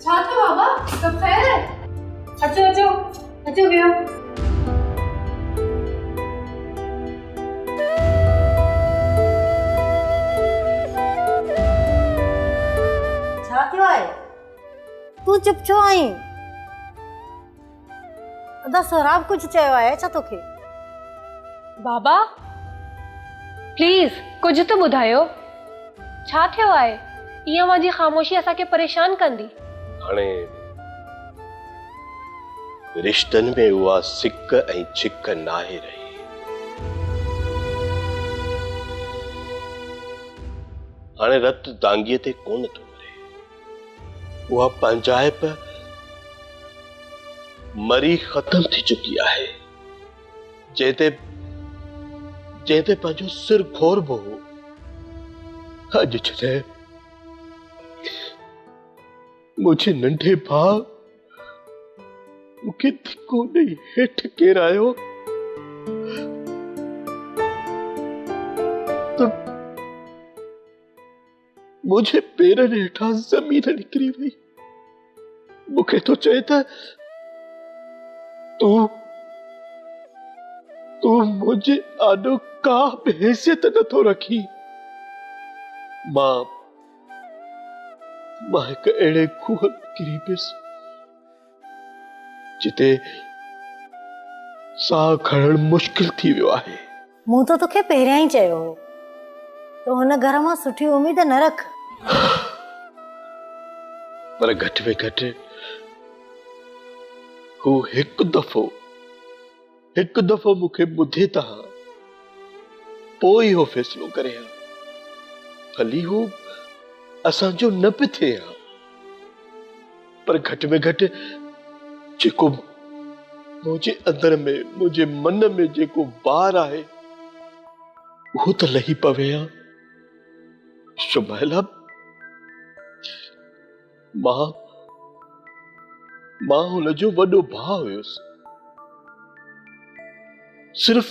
छा थियो बाबा? सब खैर है? अचो अचो अचो वियो। छा थियो आहे? तू चुप छो आई? अदा सोराब कुछ चयो आहे छा तोखे? बाबा प्लीज कुछ तो ॿुधायो, छा थियो आहे? इहा मुंहिंजी ख़ामोशी असांखे परेशान कंदी। हाणे रिश्तनि में उहा सिक ऐं छिक नाहे रही। हाणे रत दांगीअ ते कोन थो मरे, उहा पंहिंजाइप मरी ख़त्म थी चुकी आहे। जंहिंते पंहिंजो सिर घोरबो हो, अॼु जॾहिं मुझे नंढे भाउ मूंखे धिको ॾेई हेठि किरायो त मुझे पेरनि हेठां ज़मीन निकिरी वई। मूंखे तो चए त तू मुझे आॾो का बि हैसियत नथो रखी। मां हिकु अहिड़े खूह में किरी पियुसि जिते साह खणणु मुश्किल थी वियो आहे। मूं तो तोखे पहिरियां ई चयो हो तो हुन घर मां सुठी उम्मीद न रख। पर घटि में घटि हू हिकु दफ़ो मूंखे ॿुधे त हा, पोइ इहो फ़ैसिलो करे हा। भली हू असांजो न बि थिए हा, पर घटि में घटि जेको मुंहिंजे अंदर में, मुंहिंजे मन में जेको बार आहे उहो त लही पवे हा। शुमाइला, मां हुनजो वॾो भाउ हुयुसि। सिर्फ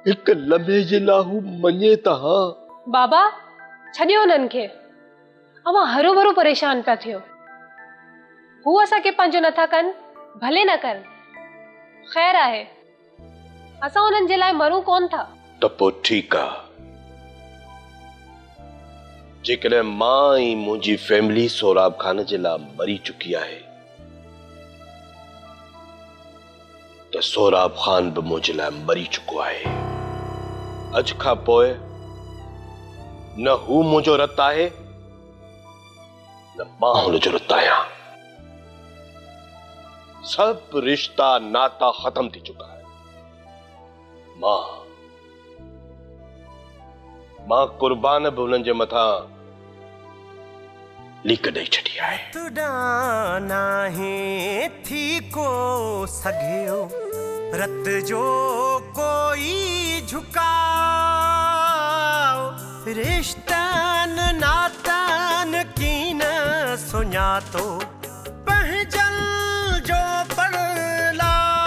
हिकु लम्हे जे लाइ हू मञे त हा। बाबा छॾियो उन्हनि खे, अवां हरू भरू परेशान पिया थियो। हू असांखे पंहिंजो नथा कनि, भले न कनि, ख़ैर आहे, असां उन्हनि जे लाइ मरूं कोन था। त पोइ ठीकु आहे। जेकॾहिं मां ऐं मुंहिंजी फैमिली सोराब खान जे लाइ मरी चुकी आहे त सोराब खान बि मुंहिंजे लाइ मरी चुको आहे। अॼु खां पोइ न हू मुंहिंजो रतु आहे न मां हुनजो रतु आहियां। सभु रिश्ता नाता ख़त्म थी चुका है। मां कुर्बान बि हुननि जे मथां लीक ॾेई छॾी आहे। नाहे थी को सघियो रत जो कोई झुकाव, रिश्तनि नातनि की न सुञातो पंहिंजल जो बदलाव।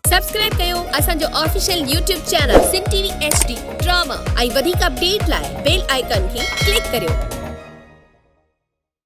सब्सक्राइब कयो असांजो official YouTube channel Sindh TV HD drama ऐं वधीक अपडेट लाइ बेल आइकन खे क्लिक करियो।